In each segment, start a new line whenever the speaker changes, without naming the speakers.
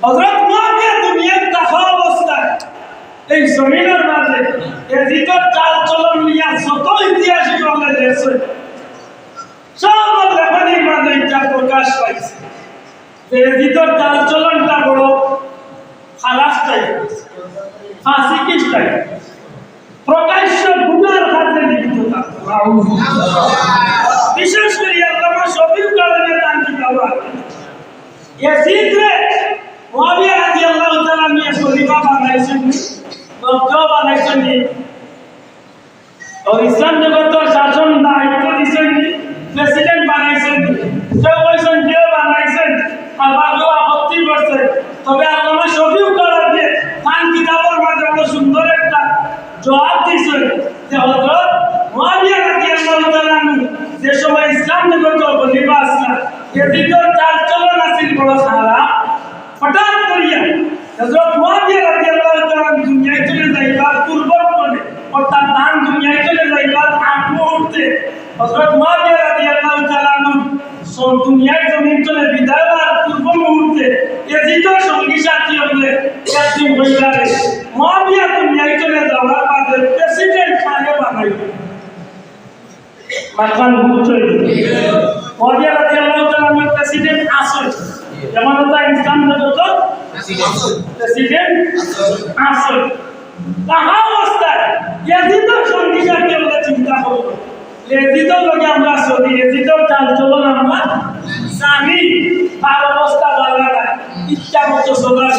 হযরত মুআবিয়া দুনিয়ার তাফা অবস্থায় এই জমিনের মাঝে এজিদের চাল চলন নিয়ে যত ঐতিহাসিক আমরা দেখছি সব লেখনির মাঝে এটা প্রকাশ পাইছে এজিদের চাল চলনটা বড় খারাপ টাইপ ফাসিকিস টাইপ প্রকাশ্য গুনার কাজে লিপ্ত থাকতো বিশেষ করে আল্লামা শফিউল কালামের তানকি বাবা এজিদরে মুআবিয়া রাদিয়াল্লাহু তাআলা নিয়ে খলিফা বানাইছেন বক্তা বানাইছেন और इस्लाम जगत शासन दायित्व दिसेन प्रेसिडेंट বানাইছেন কেউ বলেছেন কেউ বানাইছেন আর বাকি আপত্তি করছে তবে আল্লামা শফিউল কালাম দিয়ে তান কিতাবের মাঝে বড় সুন্দর একটা জবাব দিয়েছেন যে হযরত মুআবিয়া রাদিয়াল্লাহু তাআলা যে সময় ইসলাম জগত খলিফা আসলা এদিকের চাল চলন আছিল বড় খারাপ হঠাৎ করিয়া হযরত মুআবিয়া রাদিয়াল্লাহু তাআলা দুনিয়ায় চলে যাইবার পূর্বক্ষণে অর্থাৎ তার দুনিয়ায় চলে যাইবার আগ মুহূর্তে হযরত মুআবিয়া রাদিয়াল্লাহু তাআলা দুনিয়ায় জমিন চলে বিদায় হওয়ার পূর্ব মুহূর্তে এজিদের সঙ্গী সাথী হলে একদিন হইলারে মুআবিয়া দুনিয়ায় চলে যাওয়ার বাদে প্রেসিডেন্ট খানে বানাইল মাখান বুঝছই মুআবিয়া রাদিয়াল্লাহু তাআলা প্রেসিডেন্ট আসল যেমন তা ইসলাম জগত প্রেসিডেন্ট আসল তাহা অবস্থায় এজিদের সঙ্গী সাথী হলে চিন্তা করলো এজিদের লগে আমরা চলি এজিদের চাল চলন আমরা জানি তার অবস্থা ভালো না ইচ্ছা মতো চলার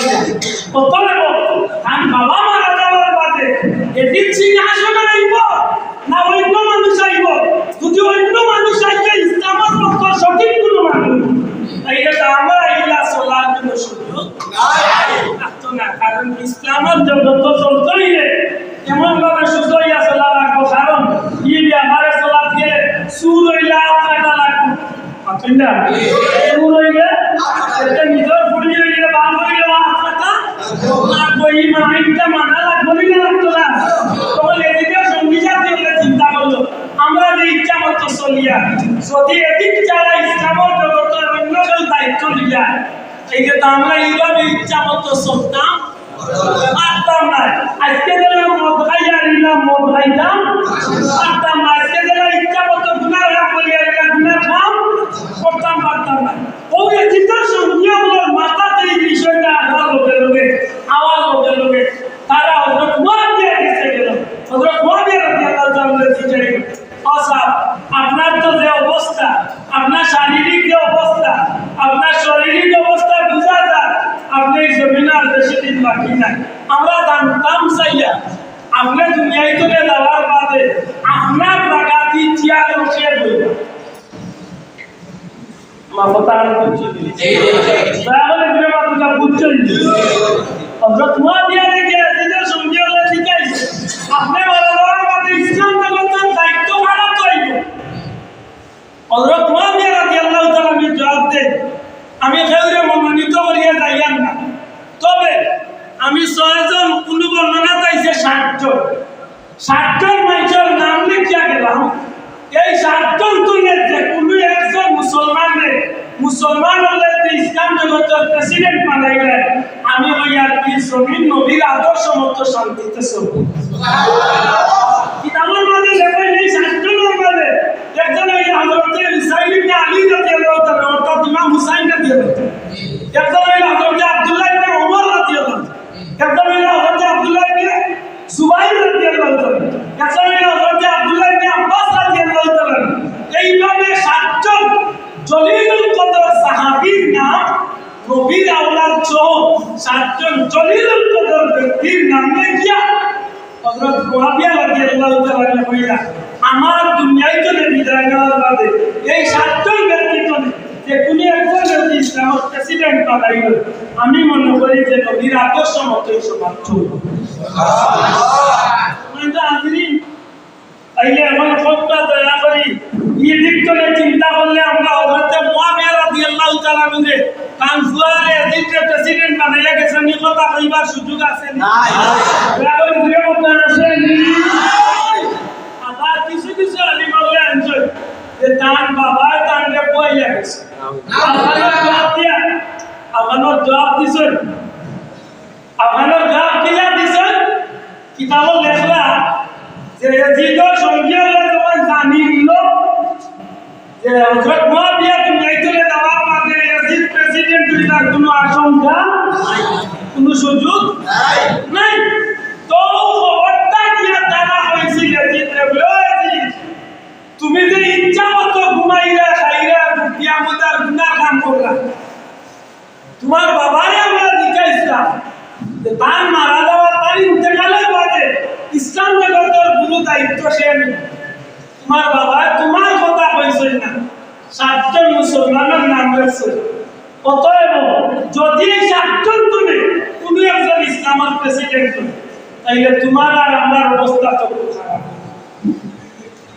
প্রথমে আমি বাবা মারা যাওয়ার বাদে এদিক সিংহাসনে আইব না অন্য মানুষ আইব যদি অন্য মানুষ আইলে ইসলামের পক্ষ সঠিক কোনো মানুষ তাইলে তো আমার আইলা চলার কোনো সুযোগ না কারণ ইসলামের জগৎ চলতে হইলে এমন ভাবে সুযোগিয়া চলা লাগবো কারণ ই ব্যাপারে চলা দিয়ে সুর হইলে আত্মাটা লাগবো আচ্ছা সুর হইলে এটা নিজের ফুড়ি হইলে বাল হইলে আত্মাটা লাগবো এই মাইন্ডটা মানা লাগবো না লাগতো না তখন এদিকে সঙ্গী সাথী হলে চিন্তা করলো আমরা যে ইচ্ছা মতো চলিয়া যদি এদিক ছাড়া ইসলামের জগতের অন্য কেউ দায়িত্ব লিয়া এই যে আমরা এইভাবে ইচ্ছা মতো চলতাম পারতাম না আজকে গেলাম মদ খাইয়া নিলাম মদ খাইতাম পারতাম না আজকে গেলাম ইচ্ছা মতো গুনার কাম করিয়া গুনার কাম করতাম পারতাম না ওই চিন্তার সঙ্গে আমার মাথাতে এই বিষয়টা আসার লগে লগে তারা হযরত মুআবিয়া কাছে গেল হযরত মুআবিয়া রাদিয়াল্লাহু তাআলা জিজ্ঞাসা করলেন আসাব আপনার তো যে অবস্থা আপনার শারীরিক যে অবস্থা আপনার শারীরিক অবস্থা বুঝা যায় আপনি জমিনার বেশি দিন বাকি নাই আমরা জানতাম চাইয়া আপনি দুনিয়ায় চলে যাওয়ার বাদে আপনার জায়গাটি চেয়ার বসিয়ে বলব মাফতার বুঝছি তাহলে দিলে মাত্র বুঝছেন হযরত মুআবিয়া কে এজিদের সঙ্গে হলে শিখাইছে আপনি বলা যাওয়ার বাদে ইসলাম জগতের দায়িত্ব ভাড়া কইব হযরত মুআবিয়া রাদিয়াল্লাহু তাআলা জবাব দেন আমি খেউরে মনোনীত করিয়া যাইয়াম না তবে আমি 6 জন কোন বর্ণনা চাইছে 60 জন 60 জন মানুষের নাম লিখিয়া গেলাম এই 60 জন তুলে যে কোন একজন মুসলমান হলে ইসলাম জগতের প্রেসিডেন্ট বানাইলে আমি হইয়ার কি জমিন নবীর আদর্শ মতো শান্তিতে চলব কিতাবের মাঝে লেখা এই 60 জনের মাঝে একজন এই হযরত হুসাইন ইবনে আলী রাদিয়াল্লাহু তাআলা অর্থাৎ ইমাম হুসাইন রাদিয়াল্লাহু একজন এই হযরত আব্দুল্লাহ ইবনে ওমর রাদিয়াল্লাহু একজন এই হযরত আব্দুল্লাহ ইবনে সুবাইর রাদিয়াল্লাহু তাআলা একজন এই হযরত আব্দুল্লাহ ইবনে আব্বাস রাদিয়াল্লাহু তাআলা এইভাবে 60 জন জলিলুল কদর সাহাবীর নাম নবীর আওলাদ সহ 60 জন জলিলুল কদর ব্যক্তির নাম লিখিয়া হযরত মুআবিয়া রাদিয়াল্লাহু তাআলা কইলা আমার দুনিয়ায় চলে বিদায় নেওয়ার বাদে এই 60 জন ব্যক্তিত্ব যে কোন একজন যদি ইসলামের প্রেসিডেন্ট বানাইল আমি মনে করি যে নবীর আদর্শ মতোই সমাজ চলবে সুবহানাল্লাহ আজরিন তাইলে এখন সবটা দয়া করি এই দিকটাকে চিন্তা করলে আমরা হযরত মুআবিয়া রাদিয়াল্লাহু তাআলা নুরে কানফুয়ারে এজিদের প্রেসিডেন্ট বানাইয়া গেছেন এই কথা কইবার সুযোগ আছে না দয়া করে ঘুরে বলতে আসেন আবার কিছু কিছু আলিম বলে আনছে যে তার বাবা তারকে কইয়া গেছে আপনার জবাব দিছেন আপনার জবাব কিলা দিছেন কিতাব লেখলা যে ইয়াজিদের সঙ্গে হলে যখন জানিল যে হযরত মুআবিয়া দুনিয়াতে যাওয়ার পরে ইয়াজিদ প্রেসিডেন্ট হইবার কোনো আশঙ্কা কোনো সুযোগ নাই তো খবরটা দিয়া জানা হয়েছিল ইয়াজিদ তুমি যে ইচ্ছা মতো ঘুমাইরা খাইরা কিয়ামতের গুনাহ কাম করলা তোমার বাবারে আমরা জিজ্ঞাসা যে তার মারা যাওয়ার তার ইন্তেকালের বাদে ইসলাম জগতের গুরু দায়িত্ব সে তোমার বাবা তোমার কথা কইছে না সাতজন মুসলমানের নাম রয়েছে অতএব যদি এই সাতজন তুমি কোনো একজন ইসলামের প্রেসিডেন্ট তাইলে তোমার আর আমার অবস্থা তো খুব খারাপ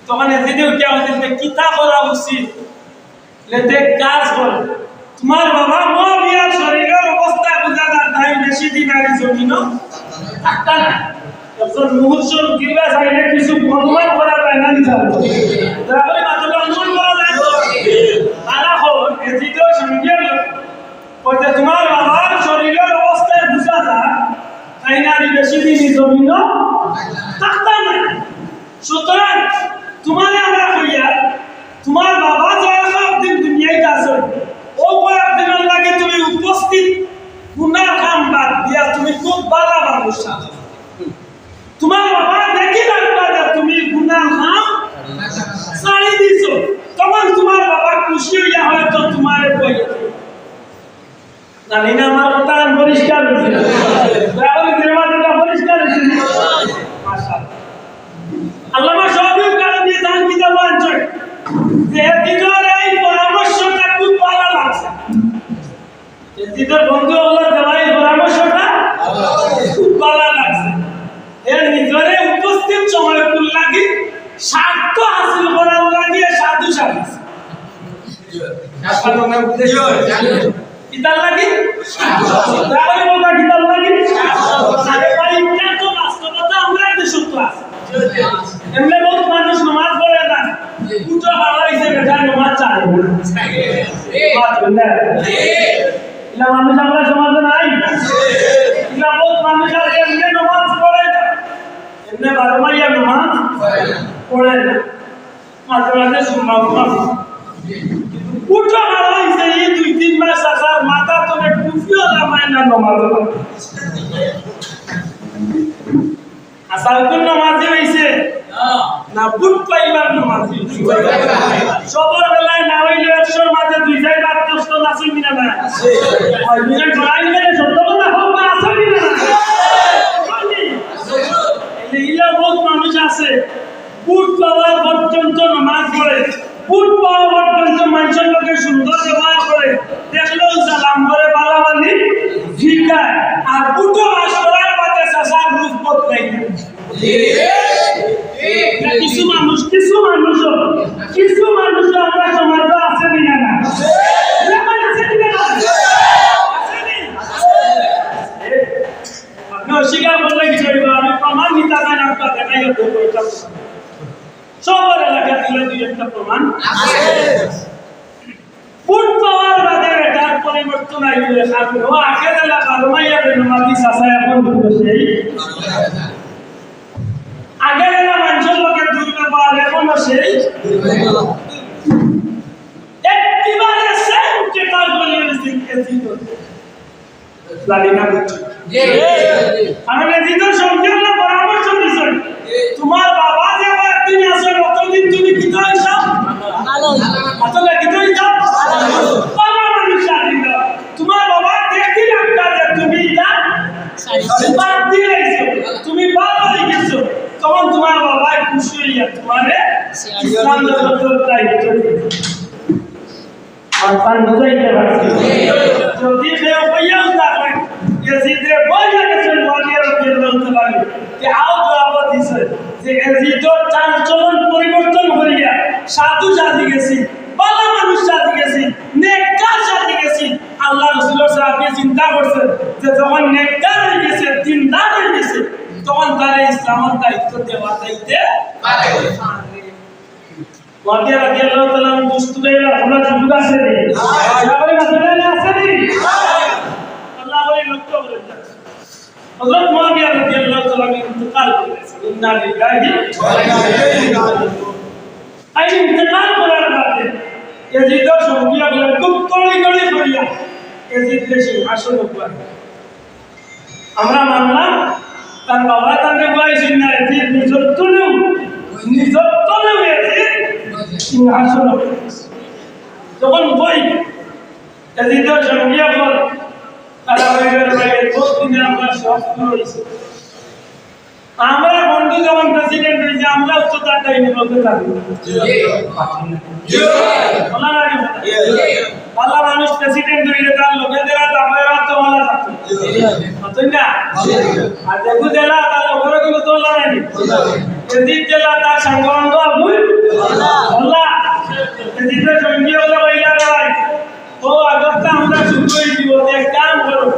তখন এদিকে উঠে আমাদের কিতা করা উচিত লেতে কাজ করে তোমার বাবা মুআবিয়ার শরীরের অবস্থা বুঝা যায় তাই বেশি দিন আর জমিনও থাকতা না একজন মুহূর্ত কিবা চাইলে কিছু অনুমান করা যায় না নিজাম তাহলে মাত্র অনুমান করা যায় তারা হল এদিকে সঙ্গে বলতে তোমার বাবার শরীরের অবস্থা বুঝা যায় তাই না বেশি দিন জমিনও থাকতা না সুতরাং তোমারে আমরা কইয়া তোমার বাবা যায় সব দিন দুনিয়াতে আছে ও কয়েকদিনের লাগে তুমি উপস্থিত গুনাহ কাম বাদ দিয়া তুমি খুব ভালো মানুষ তোমার বাবা দেখি রাখবা যে তুমি গুনাহ কাম ছাড়ি দিছো তখন তোমার বাবা খুশি হইয়া হয়তো তোমারে কইয়া জানি না আমার কথা পরিষ্কার হয়েছে তাহলে দিমাগটা পরিষ্কার হয়েছে মাশাআল্লাহ আল্লামা শফিউল কালাম দিয়ে দান কিতাব আনছে যে দিনের এই পরামর্শটা খুব ভালো লাগছে দিনের বন্ধু আল্লাহ দেওয়াই পরামর্শটা খুব ভালো লাগছে এর নিজরে উপস্থিত সময় কুল লাগি স্বার্থ হাসিল করার লাগিয়ে সাধু সাধু কিতাব লাগি তাহলে বলবা কিতাব লাগি সাথে ভাই এটা তো বাস্তবতা আমরা দেশ তো আছে এমনি বহুত মানুষ নামাজ পড়ে না উঠো বাবা এসে বেটা নামাজ চায় না ইলা মানুষ আমরা সমাজে নাই ইলা বহুত মানুষ আছে এমনি নামাজ পড়ে না এমনি বারমাইয়া নামাজ পড়ে না মাঝে মাঝে শুনলাম উঠো বাবা এসে এই 2-3 মাস আসার মাথা তোলে টুপিও লামায় না নামাজ আসালকুল নামাজি হইছে না বুট পাইবার নামাজি সবার বেলায় না হইলে 100 মাঝে 2 বার কষ্ট আছে কিনা না আছে আর দুজন ধরাই গেলে সত্য কথা হোক না আছে কিনা না আছে ইলা বহুত মানুষ আছে বুট পাওয়ার পর্যন্ত নামাজ পড়ে বুট পাওয়ার পর্যন্ত মানুষের লোকে সুন্দর ব্যবহার করে দেখলেও সালাম করে বালাবালি জিকায় আর বুটও আশ করার বাদে সাসার রূপ বদলাই কিছু মানুষ আমরা সমাজে আছে কিনা না আপনি অস্বীকার করলে কিছু আমি প্রমাণ নিতে চাই না আপনার দেখাই সবার এলাকা দিলে 2-1টা প্রমাণ ফুট পাওয়ার বাদে এটার পরিবর্তন আইলে খাবে ও আখের এলাকা রমাইয়া বেনমাদি সাসা এখন বসে আগের এলাকা মানুষের লোকের দুর্ব্যবহার এখনো সেই একবারে সেম কেটার বলিয়েছি এজিদ লালিনা বুঝছো আমি এজিদের সঙ্গে পরামর্শ দিছি তোমার বাবা যে একদিন আসে কতদিন তুমি কি কইছো ভালো আসলে কি কইছো ভালো মানুষ আছেন তোমার বাবা দেখি রাখতা যে তুমি এটা বাদ দিয়েছো তুমি ভালো হয়ে গেছো তখন তোমার বাবা খুশি হইয়া তোমারে ইসলাম জগতের দায়িত্ব আর তার বুঝাইতে পারছি যদি কেউ কইয়াও থাকে এজিদে বইয়া গেছেন ওয়ালিয়া রাদিয়াল্লাহু তাআলা যে আও জবাব দিছে যে এজিদর চালচলন পরিবর্তন করিয়া সাধু সাজি গেছি ভালো মানুষ সাজি গেছি নেককার সাজি গেছি আল্লাহ রাসূলের সাহাবী চিন্তা করছেন যে যখন নেককার হয়ে গেছে দিনদার হয়ে গেছে তখন তার ইসলামের দায়িত্ব দেওয়া যাইতে পারে ওয়ালিয়া রাদিয়াল্লাহু তাআলা দুষ্টুদের আমরা সুযোগ আছে নি তারপরে মাসলে আছে নি লক্ষ্য করে হযরত মুআবিয়া রাদিয়াল্লাহু তাআলা ইন্তেকাল করেছেন ইন্না লিল্লাহি ওয়া ইন্না ইলাইহি রাজিউন আই ইন্তেকাল করার বাদে ইয়াজিদের সঙ্গীরা খুব কড়ি করিয়া ইয়াজিদের সিংহাসন উপর আমরা মানলাম তার বাবা তাকে বলেছেন না ইয়াজিদ নিজের তুলেও ইয়াজিদ সিংহাসন যখন বই ইয়াজিদের সঙ্গীরা বল তারা বাইরে বহুত দিন আমরা সব করেছি আমরা বন্ধু যখন প্রেসিডেন্ট হয়েছে আমরা উচ্চতার টাইমে বলতে থাকি ভালো মানুষ প্রেসিডেন্ট হইলে তার লোকেদের দামের তো ভালো থাকতো না আর দেখু জেলা তার লোকেরও কিন্তু তোলা নেই এদিক জেলা তার সাংবাঙ্গ ভুল বললা এদিকে সঙ্গী হলে বইলা ভাই ও আগরটা আমরা শুরু হয়ে দিব এক কাম করো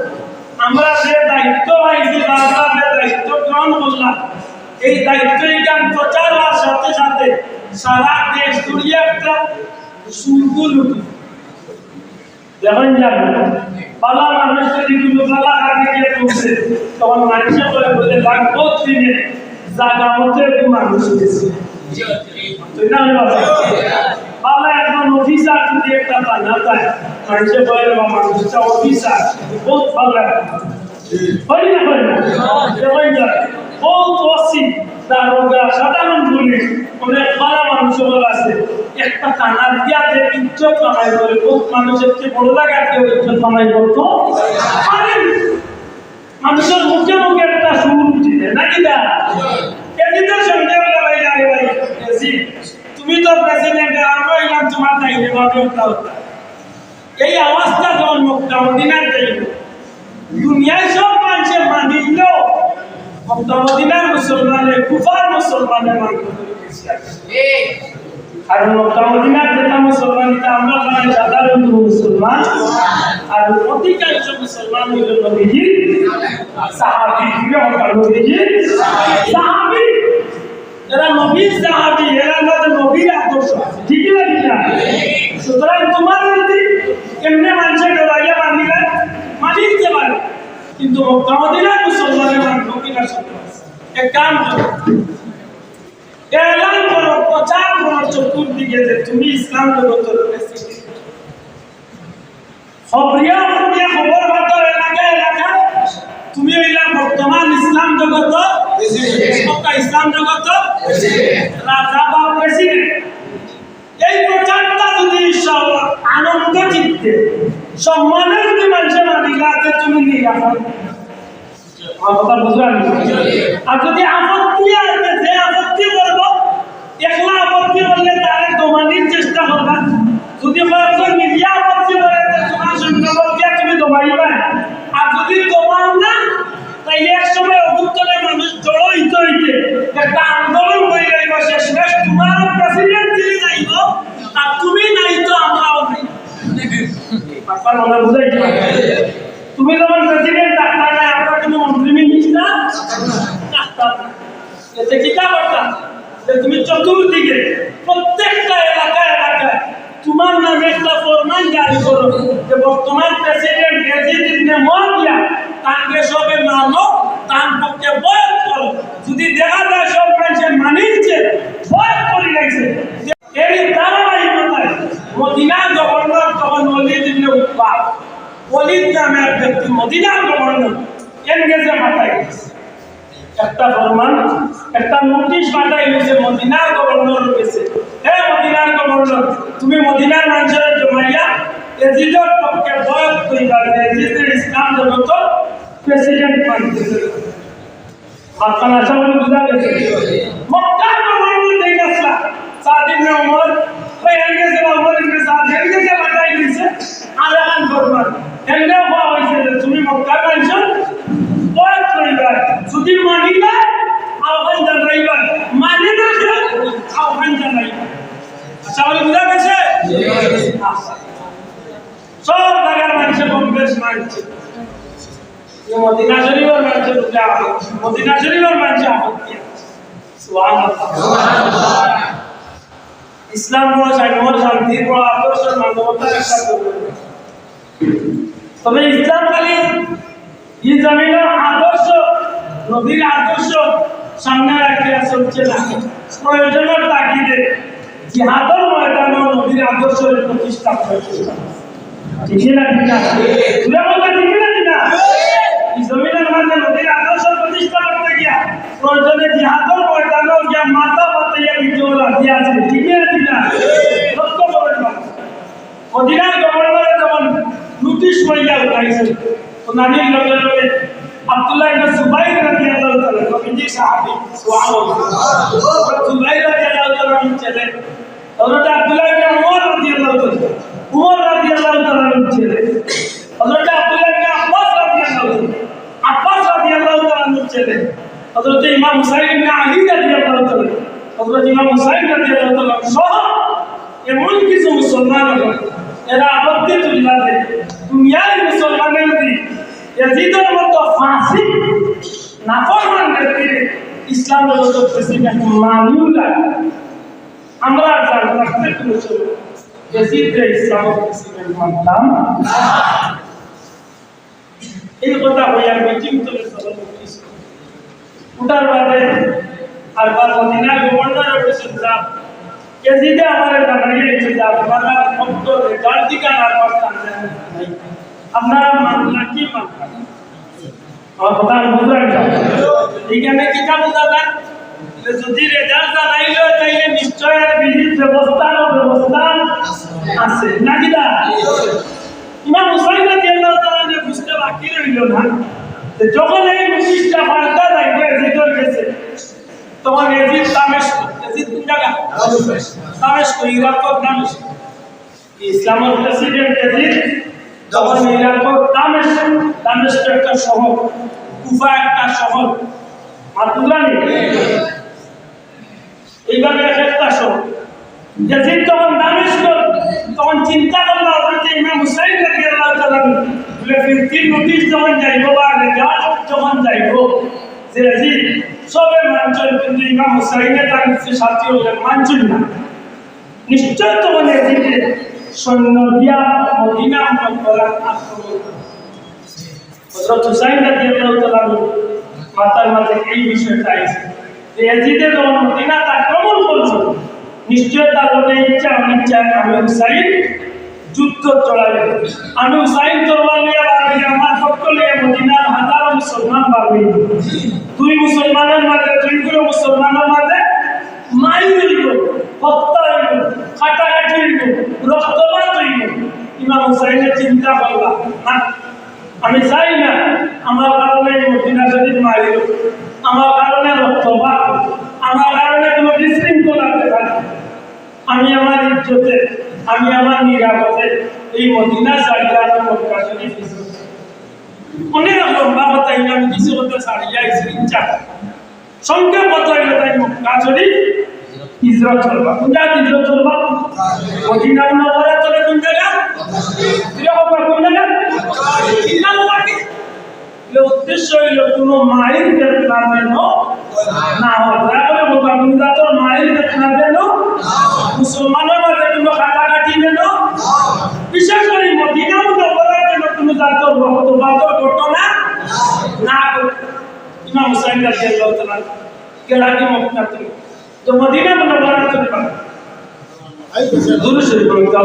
আমরা যে দায়িত্ব পাইছি আমরা যে দায়িত্ব গ্রহণ করলাম এই দায়িত্বই গান প্রচার হওয়ার সাথে সাথে সারা দেশ জুড়িয়ে একটা সুরগুল উঠে যখন যাবে পালা মানুষ যদি কোনো পালা কাজে গিয়ে পৌঁছে তখন মানুষে বলে বলে লাগবো দিনে জায়গা মতো একটু মানুষ গেছে পালা একজন অফিসার যদি একটা বানা যায় মানুষে বলে মানুষটা অফিসার বহুত ভালো লাগে হয় না যখন যাবে বহুত অসি দারোগা সাধারণ পুলিশ অনেক ভালো মানুষ আছে একটা টানা দিয়া যে ইজ্জত কামাই করে বহুত মানুষের চেয়ে বড় লাগা কেউ ইজ্জত কামাই করতো মানুষের মুখে মুখে একটা সুর উঠিছে নাকি দা এদিকে সঙ্গে ভাই তুমি তো প্রেসিডেন্ট আমরা এলাম তোমার দায়িত্ব ভাবে এই অবস্থা যখন মক্কা মদিনার যাইব দুনিয়ায় সব মানুষের মানিলেও মক্কা মদিনার মুসলমানের কুফার মুসলমানের মানুষ আর মক্কা মদিনার যেটা মুসলমান এটা আমরা মানে সাধারণ মুসলমান আর অধিকাংশ মুসলমান হইল নবীজি সাহাবী নবীজি সাহাবী এরা নবীর সাহাবী এরা আমাদের নবীর আদর্শ ঠিক না সুতরাং তোমার যদি কেমনে মানুষের ডরাইয়া বান্ধিলে মানিতে পারে কিন্তু মক্কা মদিনার মুসলমানের মানব কিনা সত্য এক কাম করো এলান করো প্রচার করো চতুর্দিকে যে তুমি ইসলাম জগতের প্রেসিডেন্ট খবর বার্তা এলাকা তুমি হইলা বর্তমান ইসলাম জগত ইসলাম জগত রাজা বা প্রেসিডেন্ট এই প্রচারটা যদি আনন্দ চিত্তে সম্মানের যদি মানুষের মানিলাতে তুমি নিরাপদ কথা বুঝলাম আর যদি আপত্তি আছে যে আপত্তি করব একলা আপত্তি করলে তারে দমানির চেষ্টা করবা যদি কয়েকজন মিলিয়া আপত্তি করে তোমার সৈন্যবল দিয়ে তুমি দমাইবা আর যদি দমাও না তাইলে এক সময় অভ্যুত্থানের মানুষ জড়ো হইতে একটা আন্দোলন হয়ে যাইব শেষ তোমার প্রেসিডেন্ট দিলে যাইব আর তুমি নাই তো আমরাও নাই আপনার মনে বুঝাই তুমি যখন প্রেসিডেন্ট ডাক্তার নাই আমরা কিন্তু মন্ত্রী মিনিস্টার ডাক্তার এতে কি করতাম যে তুমি চতুর্দিকে প্রত্যেকটা এলাকায় তোমার নামে একটা ফরমান জারি করো যে বর্তমান প্রেসিডেন্ট ইয়াজিদ ইবনে মুআবিয়া তাকে সবে মানো তার পক্ষে বয়াত করো যদি দেখা যায় সব মানুষের মানিছে বয়াত করে গেছে এই ধারাবাহিকতায় মদিনার গভর্নর তখন ওয়ালিদ ইবনে উতবা ওয়ালিদ নামের ব্যক্তি মদিনার গভর্নর এনগেজে মাথায় গেছে একটা ফরমান একটা নোটিশ পাঠাই হয়েছে মদিনার গভর্নর কাছে হে মদিনার গভর্নর তুমি মদিনার মানুষের জমাইয়া ইয়াজিদের পক্ষে বয়াত করিবা ইয়াজিদের ইসলাম জগত প্রেসিডেন্ট বানাইতে আপনারা সবাই বুঝা গেছে মক্কার গভর্নর দেই গেছে সাদ ইবনে ওমর ওই এনগেজে ওমর ইবনে সাদ এনগেজে পাঠাই দিয়েছে আলান ফরমান এমনে হওয়া হয়েছে যে তুমি মক্কার মানুষের বয়াত করিবা যদি মানিবা আহ্বান জানাইবা মানে না আহ্বান জানাইবা আচ্ছা বলে বুঝা গেছে সব জায়গার মানুষের কমপ্লেক্স মানছে মদিনা শরীফের মানুষের মদিনা শরীফের মানুষের আপত্তি সুবহানাল্লাহ ইসলাম বড় শান্তি বড় আদর্শের মানবতার একটা তবে ইসলাম খালি এই জমিনের আদর্শ নবীর আদর্শ সামনে রাখিয়া চলছে না প্রয়োজনের তাগিদে জিহাদের ময়দানে নবীর আদর্শের প্রতিষ্ঠা করেছে ঠিক না ঠিক না তুলে বলতে ঠিক না ঠিক না এই জমিনের মাঝে নবীর আদর্শ প্রতিষ্ঠা করতে গিয়া প্রয়োজনে জিহাদের ময়দানে গিয়া মাথা বাতাইয়া ভিডিও রাখি আছে ঠিক না ঠিক না লক্ষ্য করেন মদিনার গভর্নরে যেমন নোটিশ করিয়া উঠাইছে নানির লগে লগে আব্দুল্লাহ ইবনে সুবাইর রাদিয়াল্লাহু তাআলা নবীজি সাহাবী সুবহানাল্লাহ সুবাইর রাদিয়াল্লাহু তাআলা ছিলেন হযরত আব্দুল্লাহ ইবনে উমর রাদিয়াল্লাহু তাআলা ছিলেন হযরত আব্দুল্লাহ ইবনে আব্বাস রাদিয়াল্লাহু তাআলা ছিলেন হযরত ইমাম হুসাইন ইবনে আলী রাদিয়াল্লাহু তাআলা হযরত ইমাম হুসাইন রাদিয়াল্লাহু তাআলা সহ এমন কিছু মুসলমান এরা আপত্তি তুলিয়া দেয় দুনিয়ার মুসলমানের দিক ইয়াজিদের মতো ফাসিক নাফরমান ব্যক্তি ইসলামের মতো প্রেসিডেন্ট মানিউলা আমরা জানতে পেরেছি ইয়াজিদের ইসলামের প্রেসিডেন্ট মানতাম এই কথা হইয়া মিটিং করে সবাই উঠার বাদে আর বার মদিনা গভর্নর অফিসে যাব ইয়াজিদে আমারে জানাইয়ে দিয়েছে যে আপনারা ভক্ত রেজাল্ট দিকার আর পারতাম না আপনারা মানলা কি মানলা আমার বুঝলেন এখানে কিতাব বুঝাবেন যদি রেজাল্ট জানাইল তাইলে নিশ্চয় বিহিত ব্যবস্থা আছে নাকি না ইমাম হুসাইন রাদিয়াল্লাহু তাআলা যে বুঝতে বাকি রইল না যখন এই মুশরিকটা পাল্টা যাইবে জিতর গেছে তখন ইয়াজিদ দামেস্ক ইয়াজিদ কোন জায়গা দামেস্ক ইরাকের দামেস্ক ইসলামের প্রেসিডেন্ট ইয়াজিদ তখন ইরাকের দামেস্ক একটা শহর কুফা একটা শহর মাতুলানি এইভাবে একটা শহর ইয়াজিদ তখন দামেস্ক তখন চিন্তা করলো হযরত ইমাম হুসাইন রাদিয়াল্লাহু তাআলা বলে ফিরতির নোটিশ যখন যাইব বা রেজাল্ট যখন যাইব যে ইয়াজিদ সবে মানছেন কিন্তু ইমাম হুসাইনের তার সাথী হলে মানছেন না নিশ্চয় তখন ইয়াজিদের সৈন্য দিয়া মদিনা মুনাওয়ারা আক্রমণ হযরত হুসাইন রাদিয়াল্লাহু তাআলা মাথার মাঝে এই বিষয়টা আছে যে ইয়াজিদে যখন মদিনা আক্রমণ করছে নিশ্চয় তার মনে ইচ্ছা অনিচ্ছা আমি হুসাইন যুদ্ধ চড়াইব আমি হুসাইন তরবার নিয়ে বাড়ি আমার পক্ষ নিয়ে মদিনার হাজারো মুসলমান বাড়ি দুই মুসলমানের মাঝে দুইগুলো মুসলমানের মাঝে মাই হইব হত্যা হইব কাটাকাটি হইব রক্তপাত হইব ইমাম হুসাইনের চিন্তা করলাম না আমি চাই না আমার কারণে মদিনা শরীফ মারিল আমার কারণে রক্তপাত আমার কারণে কোনো বিশৃঙ্খলা দেখা আমি আমার ইজ্জতে আমি আমার নিরাপদে এই মদিনা ছাড়িয়ে আমি মক্কা শরীফ অনেক লম্বা কথা আমি কিছু কথা ছাড়িয়ে আইছি ইচ্ছা সংক্ষেপ কথা হইলে তাই মক্কা শরীফ হিজরত করবা কোন জায়গা হিজরত করবা মদিনা মুনাওয়ারা চলে কোন জায়গা কোন জায়গা উদ্দেশ্য হইল কোনো মায়ের বেতনা যেন না হয় তাহলে মোকাবিলা তো মায়ের বেতনা যেন মুসলমানের মাঝে কোনো কাটাকাটি যেন বিশেষ করে মদিনা মুনাওয়ারা যেন কোনো জাতীয় রক্তপাতের ঘটনা না ঘটে ইমাম হুসাইন রাদিয়াল্লাহু তাআলা গেলাকি মক্কা থেকে তো মদিনা মুনাওয়ারা চলে গেল দুরূদ শরীফ পড়তে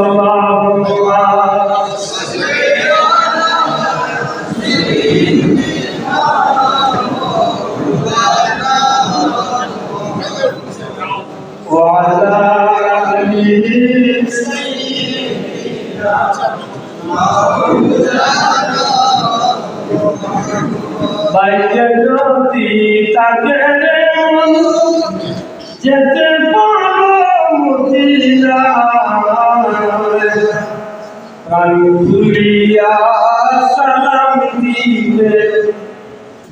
وعلى آله বাইরে যদি তাকে যেতে পারো মদিনা প্রাণ খুলিয়া সালাম দিবে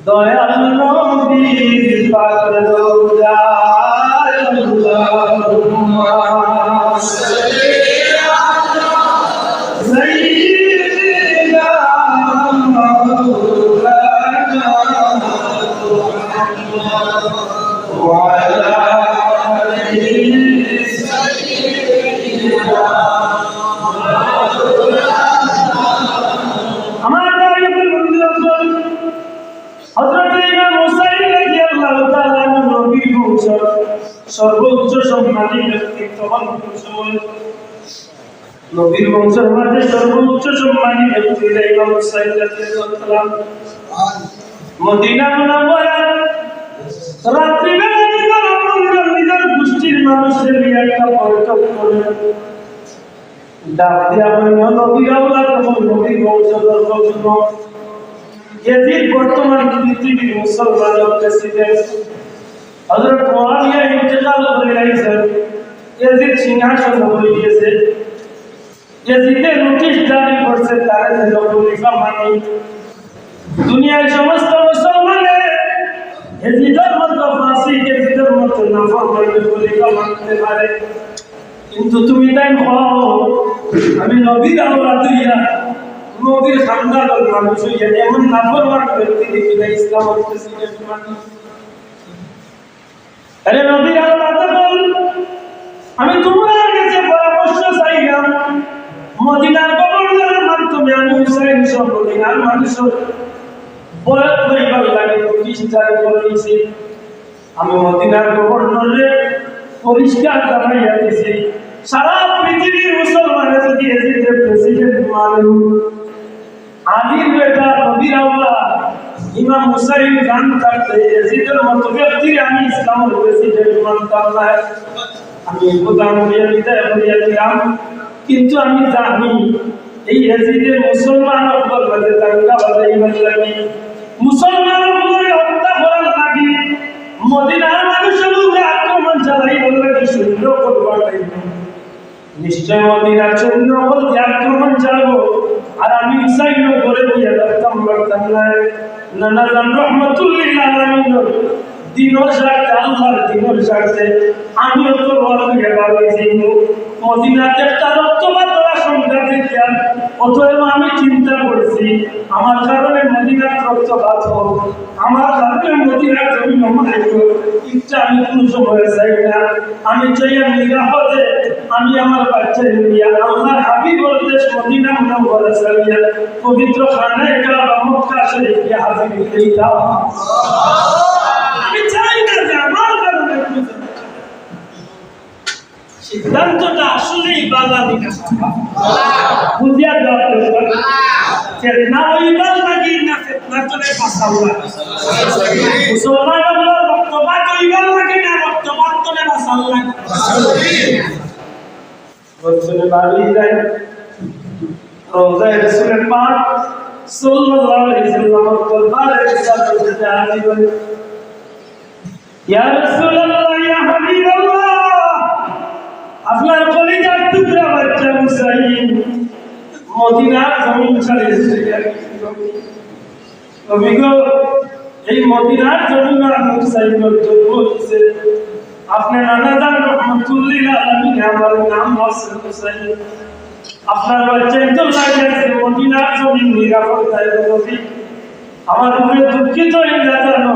দয়াল নবীর পাক রওজায় আল্লাহুম্মা সাল্লি আলা সাইয়্যিদিনা মাওলানা ওয়া আলা আলিহি সাইয়্যিদিনা আমার নবী বন্ধু রাদিয়াল্লাহু তাআলা নবীর বংশ সর্বোচ্চ সম্মানী ব্যক্তিত্ব হন নবীর বংশের মধ্যে সর্বোচ্চ সম্মানী ব্যক্তি ইমাম হুসাইন রাদিয়াল্লাহু তাআলা মদিনা মুনাওয়ারা রাত্রিবেলা নিজের গোষ্ঠীর মানুষের নিয়ে একটা বৈঠক করলেন ডাক দেয়া হইল নবীর আওলাদ এবং নবীর বংশধর ইয়াজিদ বর্তমান পৃথিবীর মুসলমানের প্রেসিডেন্ট হযরত মুআবিয়া ইন্তেকাল করে গেছেন ইয়াজিদ সিংহাসন হয়ে গিয়েছে ইয়াজিদের নোটিশ জারি করছে তারে যেন খলিফা মানি দুনিয়ার সমস্ত মুসলমানের ইয়াজিদের মতো ফাঁসি ইয়াজিদের মতো নাফরমানি খলিফা মানতে পারে কিন্তু তুমি তাই হও আমি নবীর আওলাদ হইয়া নবীর খানদানের মানুষ হইয়া এমন নাফরমান ব্যক্তি দেখি না ইসলামের প্রেসিডেন্ট মানি আরে নবীর আওলাদ বল আমি তোমার কাছে পরামর্শ চাইলাম মদিনার গভর্নরের মাধ্যমে আমি হুসাইন সহ মদিনার মানুষের বয়াত করিবার লাগে নোটিশ জারি করেছি আমি মদিনার গভর্নরে পরিষ্কার জানাইয়া দিয়েছি সারা পৃথিবীর মুসলমানের যদি এজিদের প্রেসিডেন্ট মানে আলীর বেটা নবীর আওলাদ ইমাম হুসাইন গান থাকতে এজিদের মতো ব্যক্তির আমি ইসলামের প্রেসিডেন্ট মানতাম না আমি গোদাম হইয়া বিদায় হইয়া দিলাম কিন্তু আমি জানি এই এজিদের মুসলমান অপরাধে দাঙ্গা বাজাইবার লাগি মুসলমান উপরে হত্যা করার লাগি মদিনার মানুষের উপরে আক্রমণ চালাইবার লাগি সৈন্য করবার লাগি নিশ্চয় মদিনার সৈন্য বলতে আক্রমণ চালাবো আর আমি হুসাইন করে দিয়ে থাকতাম পারতাম না নানা জান রহমতুল্লিল আলামিন দিনের স্বার্থে আল্লাহর দিনের স্বার্থে আমিও তো বড় ভাবেছি মদিনাতে একটা রক্তপাত আশঙ্কা দেখিয়া অতএব আমি চিন্তা করছি আমার কারণে মদিনার রক্তপাত হোক আমার কারণে মদিনার জমি নমাই হোক ইচ্ছা আমি কোনো সময় চাই না আমি চাই নিরাপদে আমি আমার বাচ্চা নিয়া আল্লাহর হাবিবুর দেশ মদিনা মুনাওয়ারা ছাড়িয়া পবিত্র খানায়ে কাবা মক্কা শরীফে হাজির হইতে দাও আমি চাই না যে আমার কারণে সিদ্ধান্তটা আসলেই বাঙালি না বুঝিয়া দেওয়া না হইবার নাকি না ফেতনা চলে বাঁচাওয়া মুসলমান আল্লাহর রক্তপাত হইবার নাকি না রক্তপাত চলে বাঁচাওয়া বলছেন বাড়ি যায় রোজায় রাসূলের পাক সাল্লাল্লাহু আলাইহি ওয়াসাল্লাম দরবারে রিসালাত করতে হাজির হলেন ইয়া রাসূলুল্লাহ ইয়া হাবিবাল্লাহ আপনার কলিজার টুকরা বাচ্চা হুসাইন মদিনার জমিন ছেড়ে এসেছে অভিজ্ঞ এই মদিনার জমিন হুসাইনের জন্ম হয়েছে আপনার নানা জান রহমতুল্লিল আলামিন আমার নাম হোসেন হুসাইন আপনার বাচ্চা তো লাগিয়েছে মদিনার জমিন নিরাপত্তায় নবী আমার উপরে দুঃখিত হয়ে জানো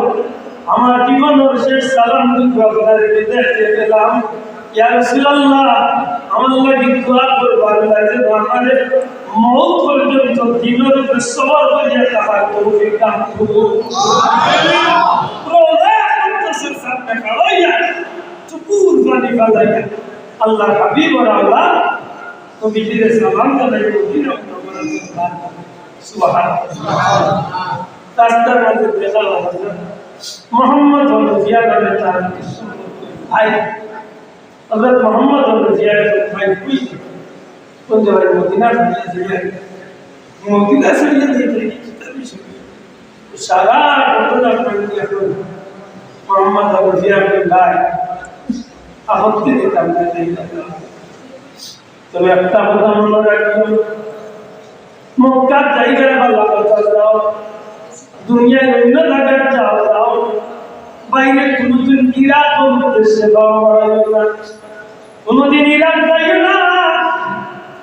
আমার জীবনের শেষ সালাম দুঃখ আপনার বিদেশে গেলাম ইয়া রাসূলুল্লাহ আমার লাগি দোয়া করবার লাগে আমাদের মওত পর্যন্ত দিনের উপর সবর করিয়া থাকার তৌফিক দান করুন আমিন রোজা মুতাসির সামনে খাওয়াইয়া চুপুর পানি বাজাইয়া আল্লাহর হাবিব ওর আল্লাহ নবীজির সালাম জানাই মদিনা মুনাওয়ারা সুবহানাল্লাহ তাস্তার মধ্যে দেখা হলো মোহাম্মদ রসুলিয়া নামে তার ভাই হযরত মোহাম্মদ রসুলিয়া ভাই কুই কোন জায়গায় মদিনা শরীয়ত দিতে সারা ঘটনা প্রক্রিয়া করে মোহাম্মদ রসুলিয়া ভাই আপত্তি দিতাম না তবে একটা কথা মনে রাখবেন মক্কার জায়গায় ভালো কথা দাও দুনিয়ার অন্য জায়গায় যাও বাইরে কোনদিন ইরাক উদ্দেশ্যে কোনদিন ইরাক যাইও না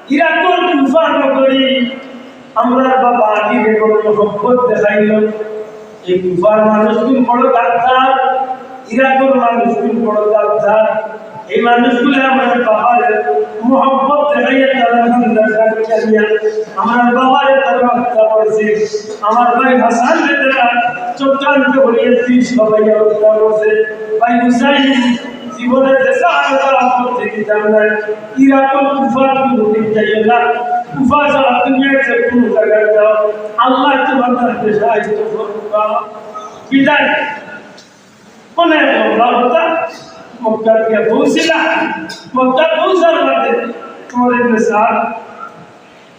ইরাকের কুফা নগরী আমরা বাবা আলীর কোনো মহব্বত দেখাইল এই কুফার মানুষগুলো বড় গাদ্দার ইরাকের মানুষগুলো বড় গাদ্দার এই মানুষগুলো আমার বাবার মহব্বত দেখাইয়া তারা আমার বাবার তারা হত্যা করেছে আমার ভাই হাসান বেটা চক্রান্ত করিয়েছি সবাই আলোচনা করছে ভাই হুসাইন জীবনের দেশে আলোচনা করতে দিতাম না ইরাকল কুফার বিরোধী যাইও না কুফা ছাড়া তুমি একটা কোনো জায়গায় যাও আল্লাহ তোমার দেশে সাহায্য করবা বিদায় মনে কথা মক্কা থেকে পৌঁছিলা মক্কা পৌঁছার বাদে তোমাদের দেশার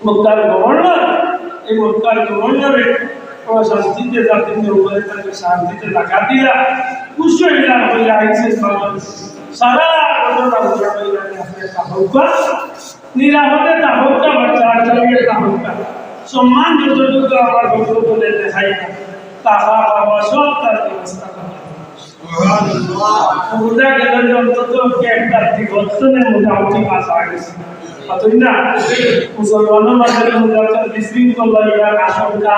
মক্কার গভর্নর এই মক্কার গভর্নরে শান্তিতে জাতির উপরে তাকে শান্তিতে টাকা দিয়া খুশি হইলাম হইলে আইসে সারা ঘটনা বুঝা হইলাম তাহকা নিরাপদে তাহকা বাচ্চা চালিয়ে তাহকা সম্মান যতটুকু আমার ভদ্র বলে দেখাই না তাহা বাবা সব তার ব্যবস্থা করে বুঝা গেল যে অন্তত একটা দিগর্তনের মোটামুটি মাস আগেছে অতই না মুসলমানের মাঝে বিশৃঙ্খলা আশঙ্কা